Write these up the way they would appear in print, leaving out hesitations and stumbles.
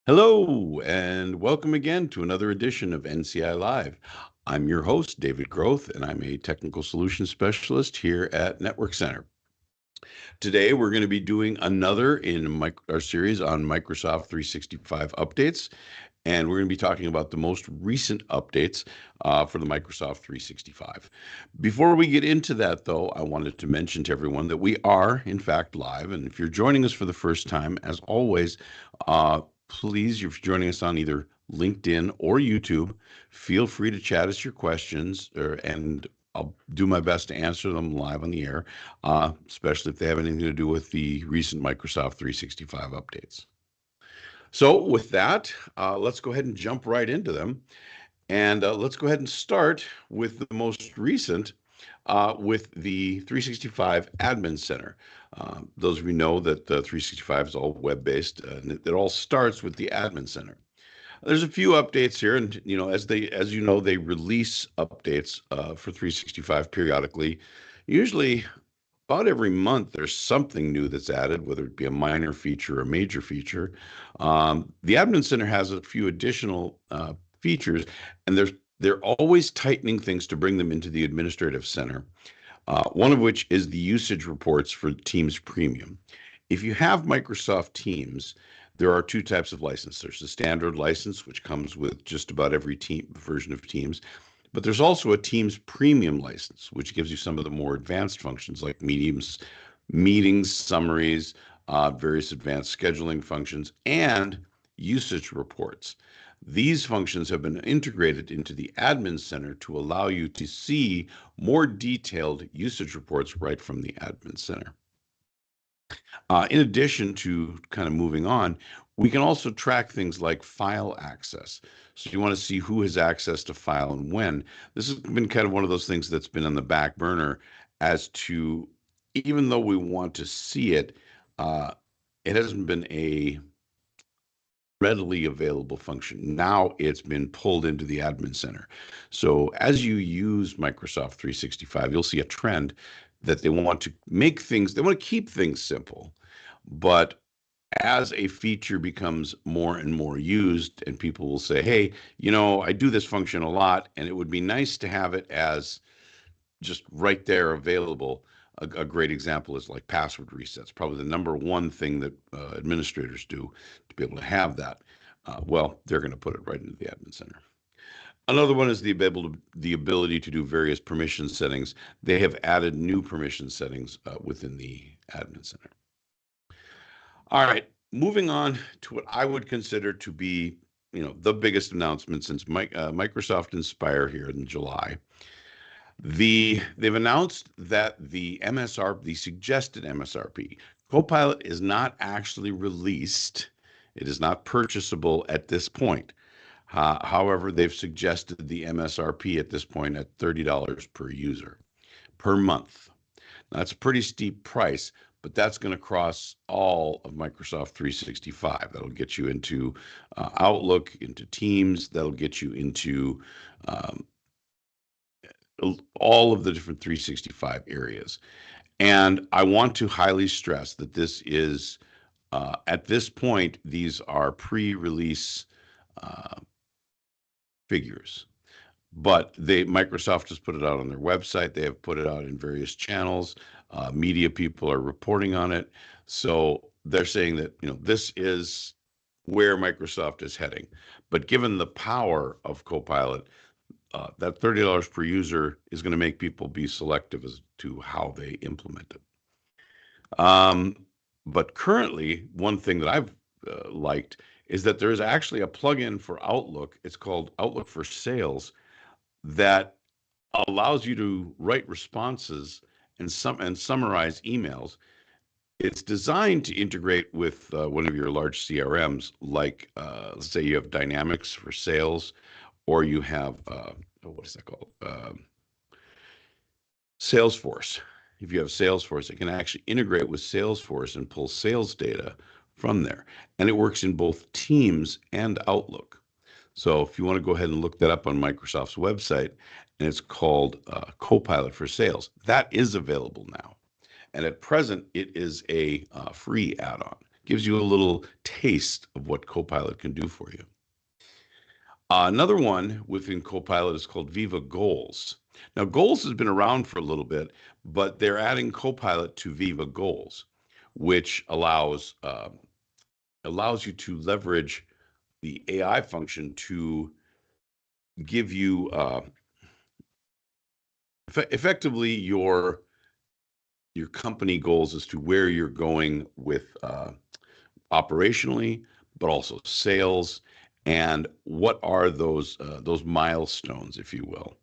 Hello, and welcome again to another edition of NCI Live. I'm your host, David Groth, and I'm a technical solutions specialist here at Network Center. Today, we're going to be doing another in our series on Microsoft 365 updates, and we're going to be talking about the most recent updates for the Microsoft 365. Before we get into that, though, I wanted to mention to everyone that we are, in fact, live, and if you're joining us for the first time, as always, please, if you're joining us on either LinkedIn or YouTube, feel free to chat us your questions, and I'll do my best to answer them live on the air, especially if they have anything to do with the recent Microsoft 365 updates. So with that, let's go ahead and jump right into them. And let's go ahead and start with the most recent, with the 365 Admin Center. Those of you know that the 365 is all web-based, and it all starts with the Admin Center. There's a few updates here, and as you know, they release updates for 365 periodically. Usually, about every month, there's something new that's added, whether it be a minor feature or a major feature. The Admin Center has a few additional features, and they're always tightening things to bring them into the Administrative Center. One of which is the usage reports for Teams Premium. If you have Microsoft Teams, there are two types of license. There's the standard license, which comes with just about every version of Teams. But there's also a Teams Premium license, which gives you some of the more advanced functions like meetings, summaries, various advanced scheduling functions, and usage reports. These functions have been integrated into the Admin Center to allow you to see more detailed usage reports right from the Admin Center. In addition to kind of moving on, we can also track things like file access. So you want to see who has access to file and when. This has been kind of one of those things that's been on the back burner as to, even though we want to see it, it hasn't been a readily available function. Now it's been pulled into the Admin Center. So as you use Microsoft 365, you'll see a trend that they want to keep things simple. But as a feature becomes more and more used, and people will say, hey, I do this function a lot, and it would be nice to have it as just right there available. A great example is like password resets, probably the number one thing that administrators do to be able to have that. Well, they're going to put it right into the Admin Center. Another one is the ability to do various permission settings. They have added new permission settings within the Admin Center. All right, moving on to what I would consider to be, the biggest announcement since Microsoft Inspire here in July. They've announced that the suggested MSRP, Copilot is not actually released. It is not purchasable at this point. However, they've suggested the MSRP at this point at $30 per user per month. Now, that's a pretty steep price, but that's going to cross all of Microsoft 365. That'll get you into Outlook, into Teams. That'll get you into all of the different 365 areas. And I want to highly stress that this is, at this point, these are pre-release figures. but Microsoft has put it out on their website. They have put it out in various channels. Media people are reporting on it. So they're saying that, this is where Microsoft is heading. But given the power of Copilot, that $30 per user is going to make people be selective as to how they implement it. But currently, one thing that I've liked is that there is actually a plugin for Outlook. It's called Outlook for Sales that allows you to write responses and summarize emails. It's designed to integrate with one of your large CRMs, like let's say you have Dynamics for sales, or you have what is that called? Salesforce. If you have Salesforce, it can actually integrate with Salesforce and pull sales data from there. And it works in both Teams and Outlook. So if you want to go ahead and look that up on Microsoft's website, and it's called Copilot for Sales, that is available now. And at present, it is a free add-on. Gives you a little taste of what Copilot can do for you. Another one within Copilot is called Viva Goals. Now, Goals has been around for a little bit, but they're adding Copilot to Viva Goals, which allows you to leverage the AI function to give you effectively your company goals as to where you're going with operationally, but also sales, and what are those milestones, if you will.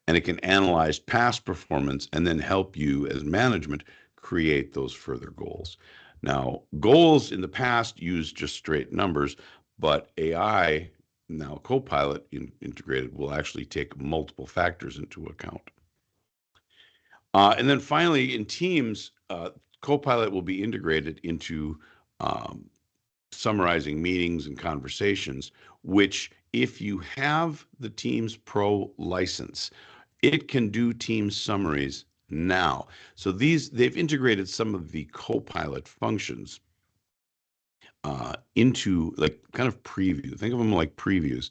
And it can analyze past performance and then help you as management create those further goals. Now, goals in the past used just straight numbers, but AI, now Copilot integrated, will actually take multiple factors into account. And then finally, in Teams, Copilot will be integrated into summarizing meetings and conversations, which if you have the Teams Pro license, it can do Teams summaries now. So they've integrated some of the Copilot functions into like kind of preview. Think of them like previews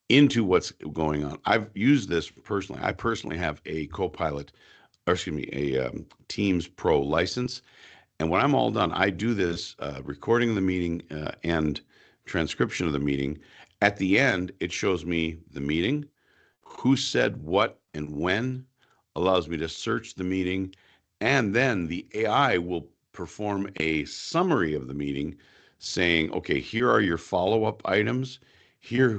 into what's going on. I've used this personally. I personally have a Copilot, or excuse me, a Teams Pro license. And when I'm all done, I do this recording of the meeting and transcription of the meeting. At the end, it shows me the meeting, who said what and when, allows me to search the meeting, and then the AI will perform a summary of the meeting saying, okay, here are your follow-up items. Here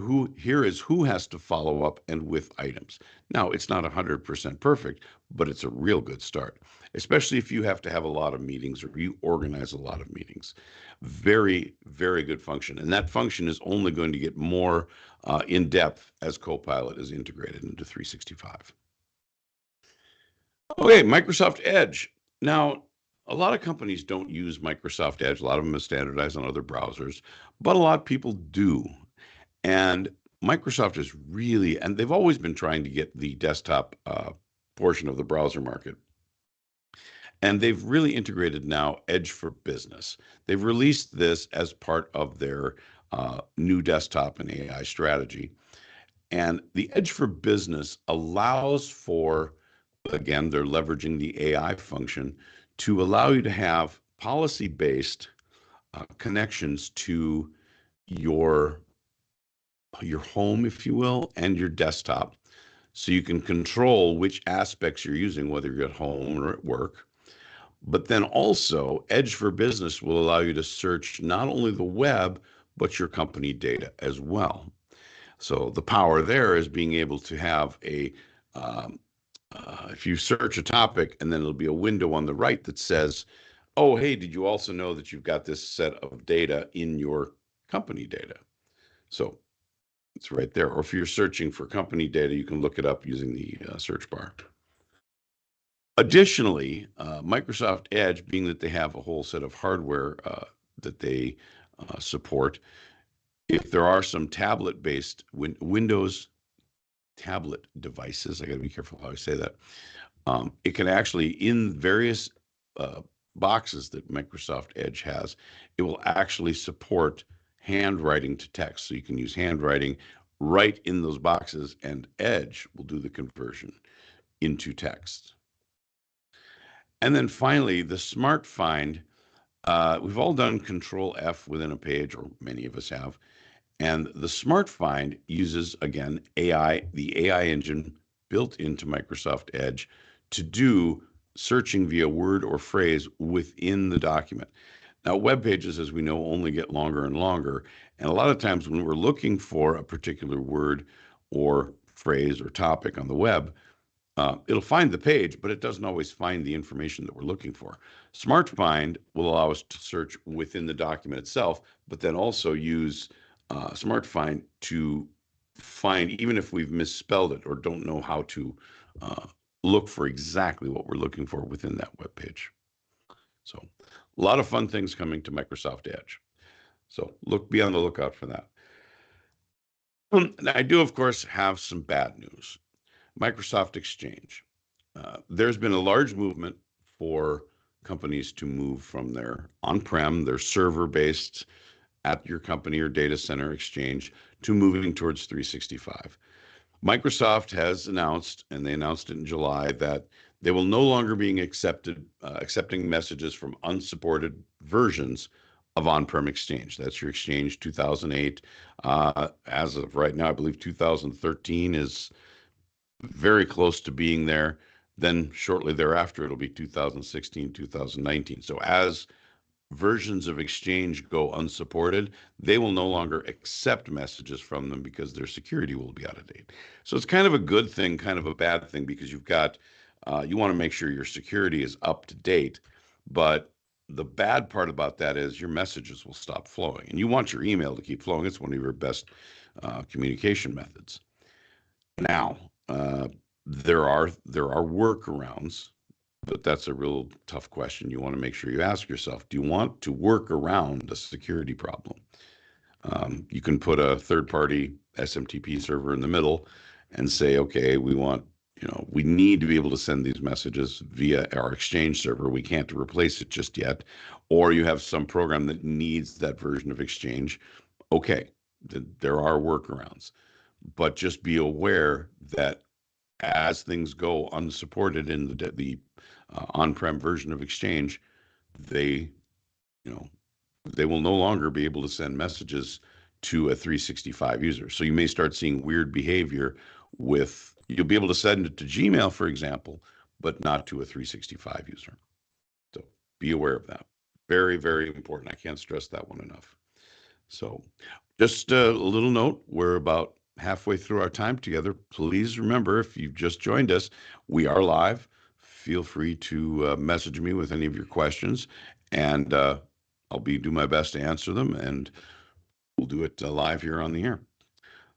is who has to follow up and with items. Now, it's not 100% perfect, but it's a real good start, especially if you have to have a lot of meetings or you organize a lot of meetings. Very, very good function. And that function is only going to get more in depth as Copilot is integrated into 365. Okay, Microsoft Edge. Now, a lot of companies don't use Microsoft Edge. A lot of them are standardized on other browsers, but a lot of people do. And Microsoft is really, and they've always been trying to get the desktop portion of the browser market. And they've really integrated now Edge for Business. They've released this as part of their new desktop and AI strategy. And the Edge for Business allows for, again, they're leveraging the AI function to allow you to have policy-based connections to your home, if you will, and your desktop. So you can control which aspects you're using, whether you're at home or at work. But then also, Edge for Business will allow you to search not only the web, but your company data as well. So the power there is being able to have if you search a topic and then it'll be a window on the right that says, oh, hey, did you also know that you've got this set of data in your company data? So it's right there. Or if you're searching for company data, you can look it up using the search bar. Additionally, Microsoft Edge, being that they have a whole set of hardware that they support, if there are some tablet-based Windows tablet devices, I got to be careful how I say that, it can actually, in various boxes that Microsoft Edge has, it will actually support handwriting to text. So you can use handwriting right in those boxes, and Edge will do the conversion into text. And then finally, the Smart Find. We've all done Control F within a page, or many of us have. And the Smart Find uses, again, AI, the AI engine built into Microsoft Edge to do searching via word or phrase within the document. Now, web pages, as we know, only get longer and longer. And a lot of times when we're looking for a particular word or phrase or topic on the web, it'll find the page, but it doesn't always find the information that we're looking for. Smart Find will allow us to search within the document itself, but then also use Smart Find to find, even if we've misspelled it or don't know how to uh, look for exactly what we're looking for within that web page. So a lot of fun things coming to Microsoft Edge. So be on the lookout for that. I do, of course, have some bad news. Microsoft Exchange. There's been a large movement for companies to move from their on-prem, their server-based at your company or data center exchange, to moving towards 365. Microsoft has announced, and they announced it in July, that they will no longer be accepting messages from unsupported versions of on-prem Exchange. That's your Exchange 2008. As of right now, I believe 2013 is very close to being there. Then shortly thereafter, it'll be 2016, 2019. So as versions of Exchange go unsupported, they will no longer accept messages from them because their security will be out of date. So it's kind of a good thing, kind of a bad thing, because you want to make sure your security is up to date. But the bad part about that is your messages will stop flowing, and you want your email to keep flowing. It's one of your best communication methods. Now, there are workarounds, but that's a real tough question. You want to make sure you ask yourself, do you want to work around a security problem? You can put a third-party SMTP server in the middle and say, okay, we need to be able to send these messages via our Exchange server. We can't replace it just yet. Or you have some program that needs that version of Exchange. Okay, there are workarounds, but just be aware that as things go unsupported in the on-prem version of Exchange, they, you know, they will no longer be able to send messages to a 365 user. So you may start seeing weird behavior you'll be able to send it to Gmail, for example, but not to a 365 user. So be aware of that. Very, very important. I can't stress that one enough. So just a little note, we're about halfway through our time together. Please remember, if you've just joined us, we are live. Feel free to message me with any of your questions, and I'll do my best to answer them, and we'll do it live here on the air.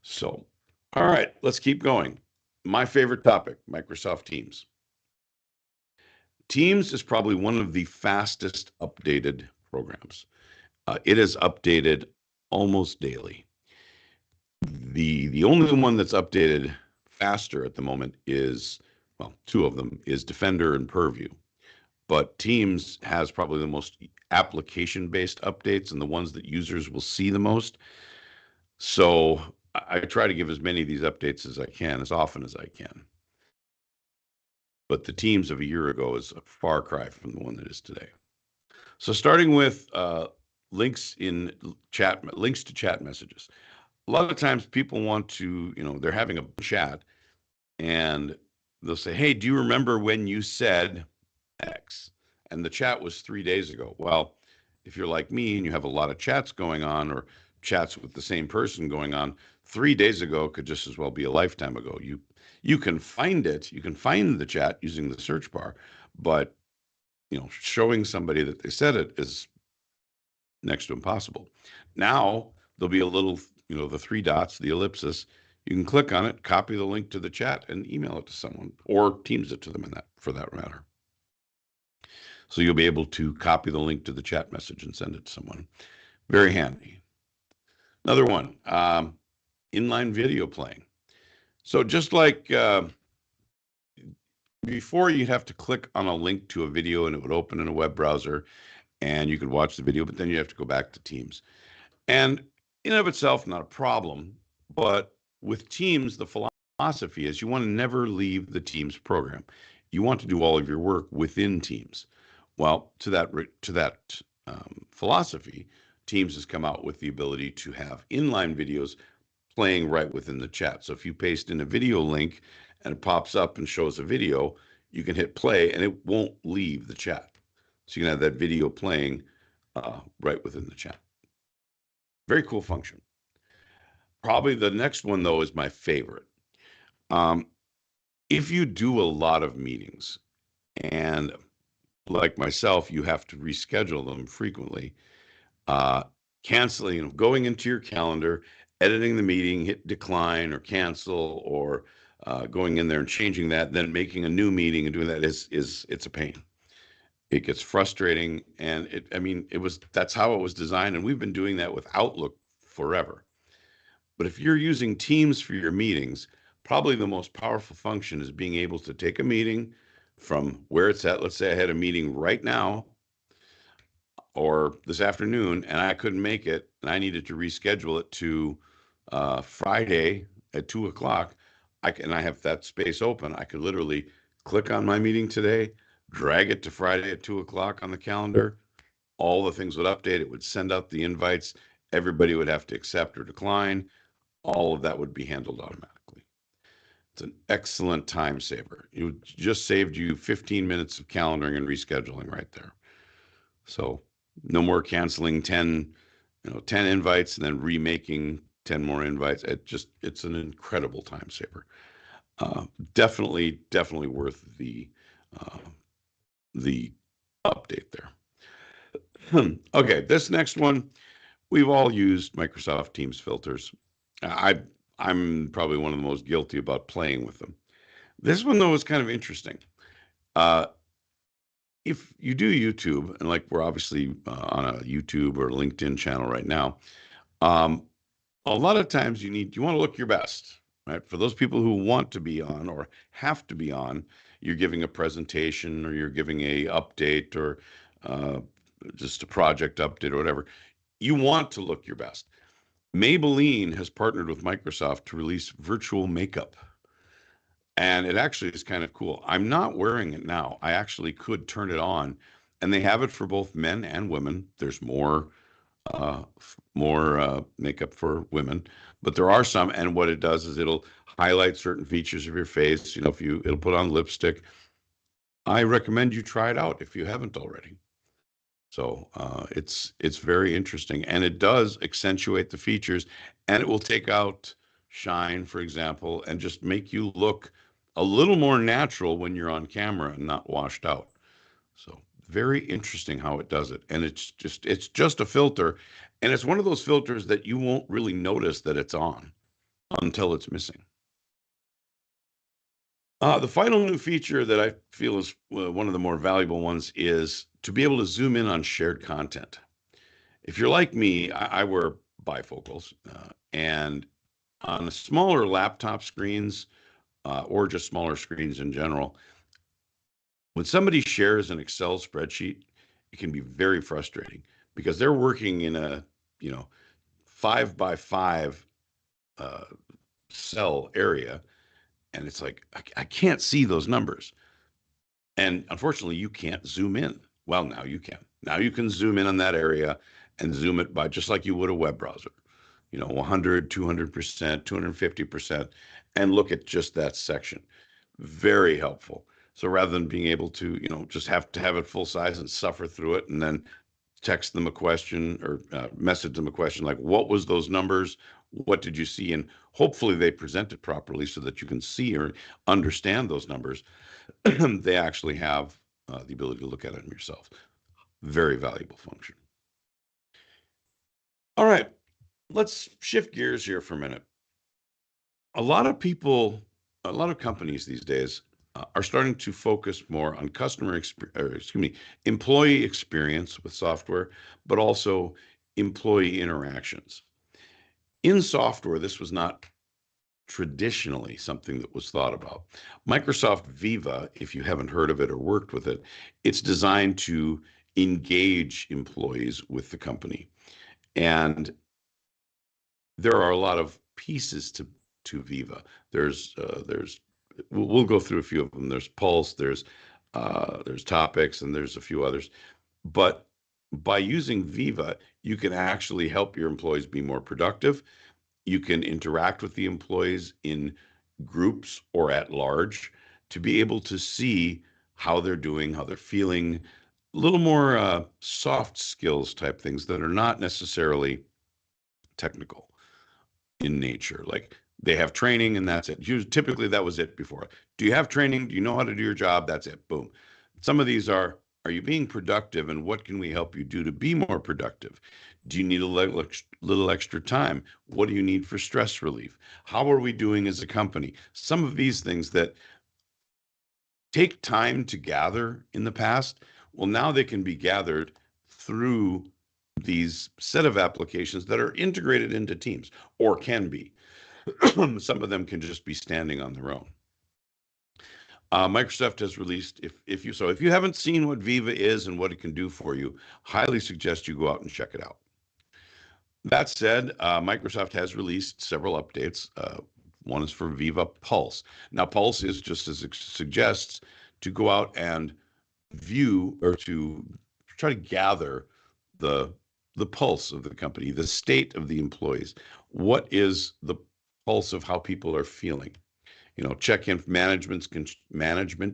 So, all right, let's keep going. My favorite topic, Microsoft Teams. Teams is probably one of the fastest updated programs. It is updated almost daily. The only one that's updated faster at the moment is, well, two of them, is Defender and Purview. But Teams has probably the most application-based updates and the ones that users will see the most. So I try to give as many of these updates as I can, as often as I can. But the Teams of a year ago is a far cry from the one that is today. So starting with links to chat messages. A lot of times people want to, they're having a chat and they'll say, hey, do you remember when you said X? And the chat was 3 days ago. Well, if you're like me and you have a lot of chats going on or chats with the same person going on, 3 days ago could just as well be a lifetime ago. You can find it. You can find the chat using the search bar, but showing somebody that they said it is next to impossible. Now there'll be a little, the three dots, the ellipsis. You can click on it, copy the link to the chat, and email it to someone, or Teams it to them for that matter. So you'll be able to copy the link to the chat message and send it to someone. Very handy. Another one, inline video playing. So just like before, you'd have to click on a link to a video and it would open in a web browser and you could watch the video, but then you have to go back to Teams. And in and of itself, not a problem, but with Teams, the philosophy is you want to never leave the Teams program. You want to do all of your work within Teams. Well, to that philosophy, Teams has come out with the ability to have inline videos playing right within the chat. So if you paste in a video link and it pops up and shows a video, you can hit play and it won't leave the chat. So you can have that video playing right within the chat. Very cool function. Probably the next one, though, is my favorite. If you do a lot of meetings and like myself, you have to reschedule them frequently, uh, canceling, going into your calendar, editing the meeting, hit decline or cancel, or going in there and changing that, then making a new meeting and doing that it's a pain. It gets frustrating, and that's how it was designed, and we've been doing that with Outlook forever. But if you're using Teams for your meetings, probably the most powerful function is being able to take a meeting from where it's at. Let's say I had a meeting right now or this afternoon and I couldn't make it and I needed to reschedule it to Friday at 2 o'clock. I have that space open. I could literally click on my meeting today, drag it to Friday at 2 o'clock on the calendar. All the things would update. It would send out the invites. Everybody would have to accept or decline. All of that would be handled automatically. It's an excellent time saver. It just saved you 15 minutes of calendaring and rescheduling right there. So no more canceling 10 invites and then remaking 10 more invites. It's an incredible time saver. Definitely worth the update there. Okay, this next one, we've all used Microsoft Teams filters. I'm probably one of the most guilty about playing with them. This one, though, is kind of interesting. If you do YouTube, and like we're obviously on a YouTube or LinkedIn channel right now, a lot of times you want to look your best, right? For those people who want to be on or have to be on, you're giving a presentation or you're giving a update or just a project update or whatever. You want to look your best. Maybelline has partnered with Microsoft to release virtual makeup. And it actually is kind of cool. I'm not wearing it now. I actually could turn it on, and they have it for both men and women. There's more makeup for women, but there are some. And what it does is it'll highlight certain features of your face. It'll put on lipstick. I recommend you try it out if you haven't already. So it's very interesting, and it does accentuate the features, and it will take out shine, for example, and just make you look a little more natural when you're on camera and not washed out. So very interesting how it does it, and it's just a filter, and it's one of those filters that you won't really notice that it's on until it's missing. The final new feature that I feel is one of the more valuable ones is to be able to zoom in on shared content. If you're like me, I wear bifocals, and on smaller laptop screens or just smaller screens in general, when somebody shares an Excel spreadsheet, it can be very frustrating because they're working in a 5x5 cell area, and it's like I can't see those numbers. And unfortunately, you can't zoom in. Well, now you can. Now you can zoom in on that area and zoom it by just like you would a web browser, 100, 200%, 250%, and look at just that section. Very helpful. So rather than being able to, just have to have it full size and suffer through it and then text them a question or message them a question like, what was those numbers? What did you see? And hopefully they present it properly so that you can see or understand those numbers. They actually have the ability to look at it yourself. Very valuable function. All right, let's shift gears here for a minute. A lot of companies these days are starting to focus more on employee experience with software, but also employee interactions. In software, this was not traditionally something that was thought about. Microsoft Viva, if you haven't heard of it or worked with it, it's designed to engage employees with the company. And there are a lot of pieces to to Viva. We'll go through a few of them. There's Pulse, there's Topics, and there's a few others. But by using Viva, you can actually help your employees be more productive. You can interact with the employees in groups or at large to be able to see how they're doing, how they're feeling, a little more soft skills type things that are not necessarily technical in nature. Like they have training and that's it. Typically, that was it before. Do you have training? Do you know how to do your job? That's it. Boom. Some of these are you being productive and what can we help you do to be more productive? Do you need a little extra time? What do you need for stress relief? How are we doing as a company? Some of these things that take time to gather in the past, well, now they can be gathered through these set of applications that are integrated into Teams or can be. Some of them can just be standing on their own. Microsoft has released, if you haven't seen what Viva is and what it can do for you, highly suggest you go out and check it out. That said, Microsoft has released several updates. One is for Viva Pulse. Now, Pulse is just as it suggests to go out and view or to try to gather the pulse of the company, the state of the employees. What is the pulse of how people are feeling? Check in. Management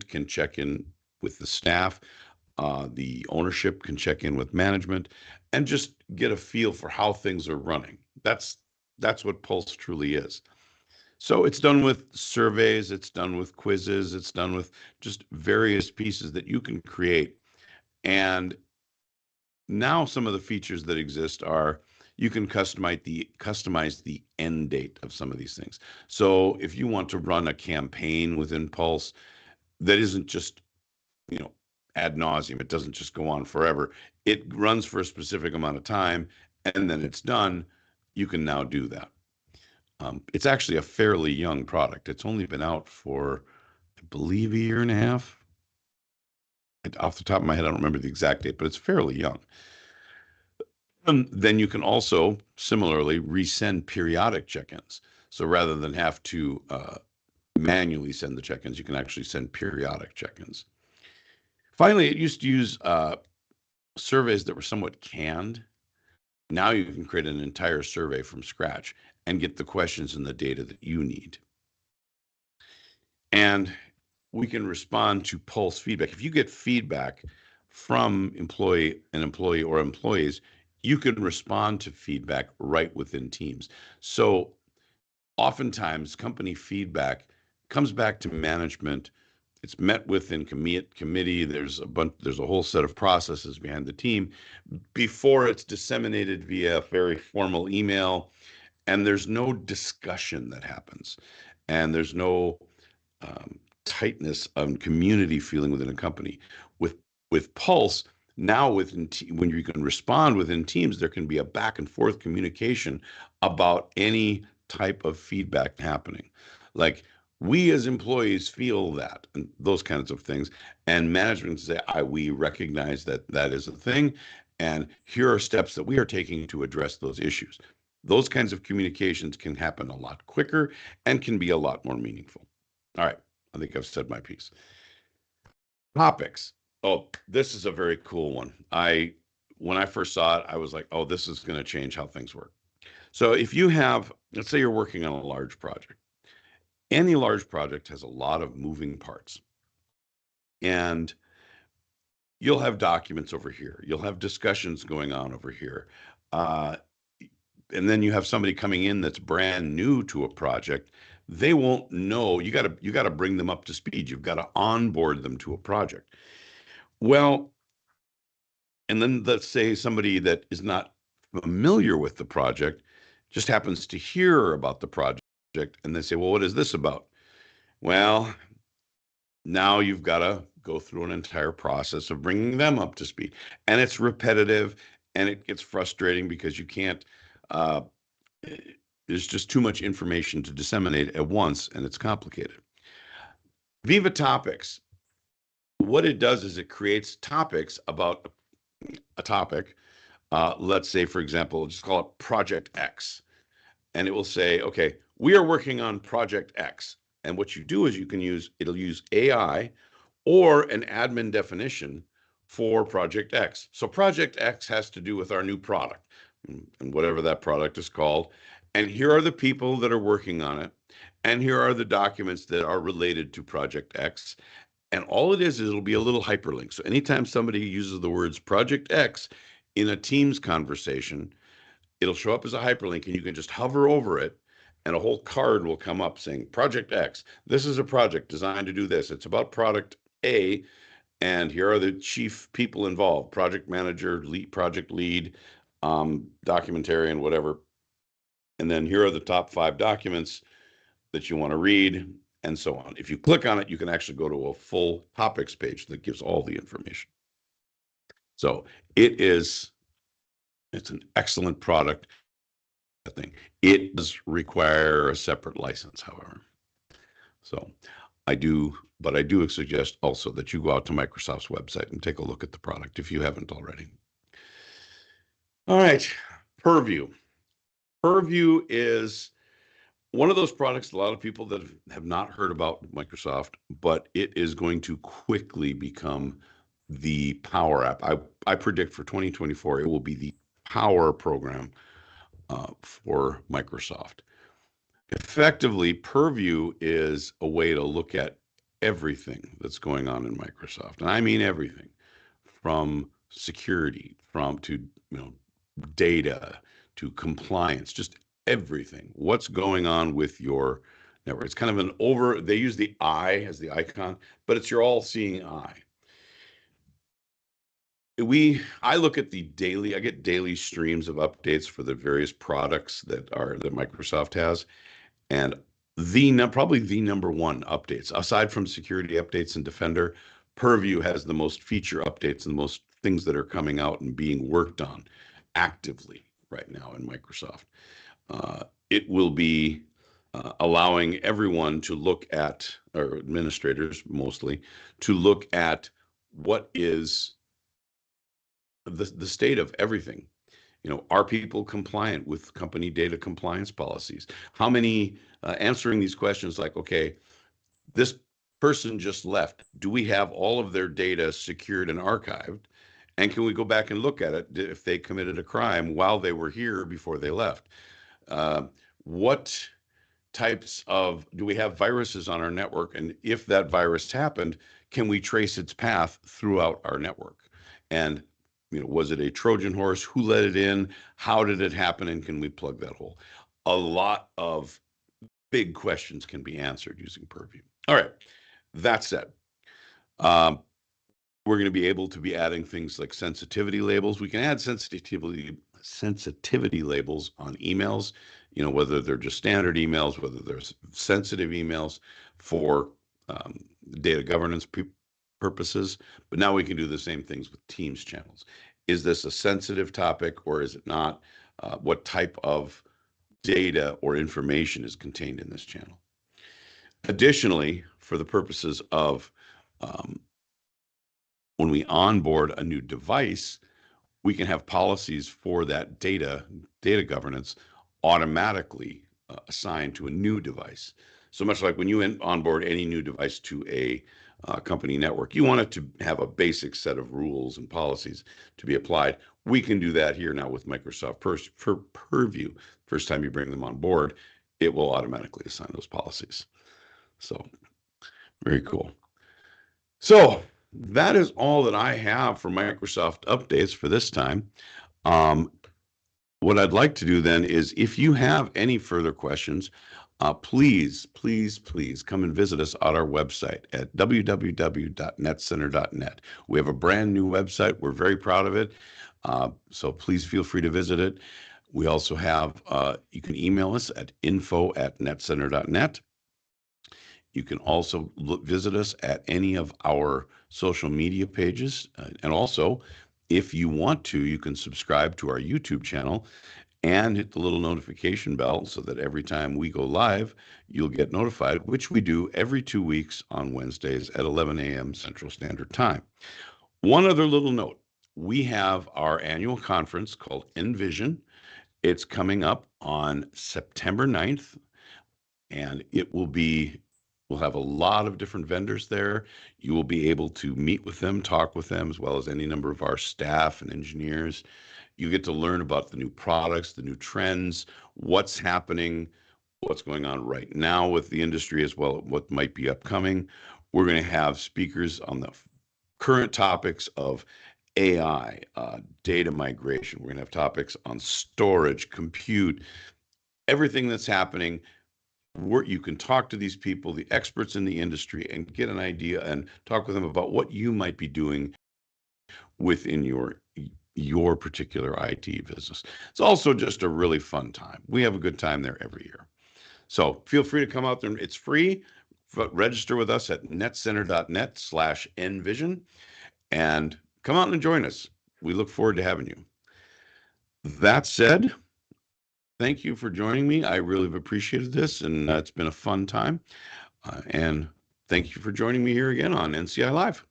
can check in with the staff. The ownership can check in with management and just get a feel for how things are running. That's what Pulse truly is. So it's done with surveys, it's done with quizzes, it's done with just various pieces that you can create. And now some of the features that exist are you can customize the end date of some of these things. So if you want to run a campaign within Pulse that isn't just, ad nauseum, it doesn't just go on forever. It runs for a specific amount of time and then it's done. You can now do that. It's actually a fairly young product. It's only been out for, I believe, a year and a half. Off the top of my head, I don't remember the exact date, but it's fairly young. And then you can also similarly resend periodic check-ins. So rather than have to manually send the check-ins, you can actually send periodic check-ins. Finally, it used to use surveys that were somewhat canned. Now you can create an entire survey from scratch and get the questions and the data that you need. And we can respond to Pulse feedback. If you get feedback from an employee or employees, you can respond to feedback right within Teams. So oftentimes company feedback comes back to management. It's met within committee. There's a whole set of processes behind the team before it's disseminated via a very formal email. And there's no discussion that happens. And there's no tightness of community feeling within a company. With Pulse, now when you can respond within Teams, there can be a back and forth communication about any type of feedback happening. Like, we as employees feel that, and those kinds of things. And management say, we recognize that that is a thing, and here are steps that we are taking to address those issues. Those kinds of communications can happen a lot quicker and can be a lot more meaningful. All right, I think I've said my piece. Topics. Oh, this is a very cool one. When I first saw it, I was like, oh, this is going to change how things work. So if you have, let's say you're working on a large project. Any large project has a lot of moving parts. And you'll have documents over here. You'll have discussions going on over here. And then you have somebody coming in that's brand new to a project. They won't know. You got to bring them up to speed. You've got to onboard them to a project. Well, and then let's say somebody that is not familiar with the project just happens to hear about the project and they say, well, what is this about? Well, now you've got to go through an entire process of bringing them up to speed. And it's repetitive and it gets frustrating because you can't, there's just too much information to disseminate at once and it's complicated. Viva Topics, what it does is it creates topics about a topic. Let's say, for example, just call it Project X. And it will say, okay, We are working on Project X. And what you do is it'll use AI or an admin definition for Project X. So Project X has to do with our new product and whatever that product is called. And here are the people that are working on it. And here are the documents that are related to Project X. And all it is it'll be a little hyperlink. So anytime somebody uses the words Project X in a Teams conversation, it'll show up as a hyperlink and you can just hover over it and a whole card will come up saying Project X. This is a project designed to do this. It's about product A, and here are the chief people involved: project manager, project lead, documentarian, whatever. And then here are the top 5 documents that you want to read, and so on. If you click on it, you can actually go to a full topics page that gives all the information. So it's an excellent product. Thing. It does require a separate license, however. So I do suggest also that you go out to Microsoft's website and take a look at the product if you haven't already. All right, Purview. Purview is one of those products a lot of people that have not heard about Microsoft, but it is going to quickly become the power app. I predict for 2024 it will be the power program for Microsoft. Effectively, Purview is a way to look at everything that's going on in Microsoft, and I mean everything, from security, to data, to compliance, just everything. What's going on with your network? It's kind of they use the eye as the icon, but it's your all-seeing eye. I look at I get daily streams of updates for the various products that Microsoft has. And probably the number one updates, aside from security updates and Defender, Purview has the most feature updates and the most things that are coming out and being worked on actively right now in Microsoft. It will be allowing everyone to look at, or administrators mostly, to look at what is the state of everything. Are people compliant with company data compliance policies? How many, answering these questions like, okay, this person just left. Do we have all of their data secured and archived? And can we go back and look at it if they committed a crime while they were here before they left? What types do we have viruses on our network? And if that virus happened, can we trace its path throughout our network? And was it a Trojan horse? Who let it in? How did it happen? And can we plug that hole? A lot of big questions can be answered using Purview. All right, that said, we're going to be able to be adding things like sensitivity labels. We can add sensitivity labels on emails, whether they're just standard emails, whether they're sensitive emails for data governance purposes. But now we can do the same things with Teams channels. Is this a sensitive topic or is it not? What type of data or information is contained in this channel? Additionally, for the purposes of when we onboard a new device, we can have policies for that data governance automatically assigned to a new device. So much like when you onboard any new device to a company network, you want it to have a basic set of rules and policies to be applied. We can do that here now with Microsoft Purview. First time you bring them on board, it will automatically assign those policies. So very cool. So that is all that I have for Microsoft updates for this time. What I'd like to do then is, if you have any further questions, please come and visit us at our website at www.netcenter.net. We have a brand new website. We're very proud of it. So please feel free to visit it. We also have, you can email us at info@netcenter.net. You can also visit us at any of our social media pages. And also, if you want to, you can subscribe to our YouTube channel and hit the little notification bell so that every time we go live, you'll get notified, which we do every 2 weeks on Wednesdays at 11 a.m. Central Standard Time. One other little note. We have our annual conference called Envision. It's coming up on September 9th. and we'll have a lot of different vendors there. You will be able to meet with them, talk with them, as well as any number of our staff and engineers. You get to learn about the new products, the new trends, what's happening, what's going on right now with the industry, as well as what might be upcoming. We're going to have speakers on the current topics of AI, data migration. We're going to have topics on storage, compute, everything that's happening. You can talk to these people, the experts in the industry, and get an idea and talk with them about what you might be doing within your particular IT business. It's also just a really fun time. We have a good time there every year. So feel free to come out there. It's free. Register with us at netcenter.net/nvision and come out and join us. We look forward to having you. That said, thank you for joining me. I really have appreciated this, and it's been a fun time. And thank you for joining me here again on NCI Live.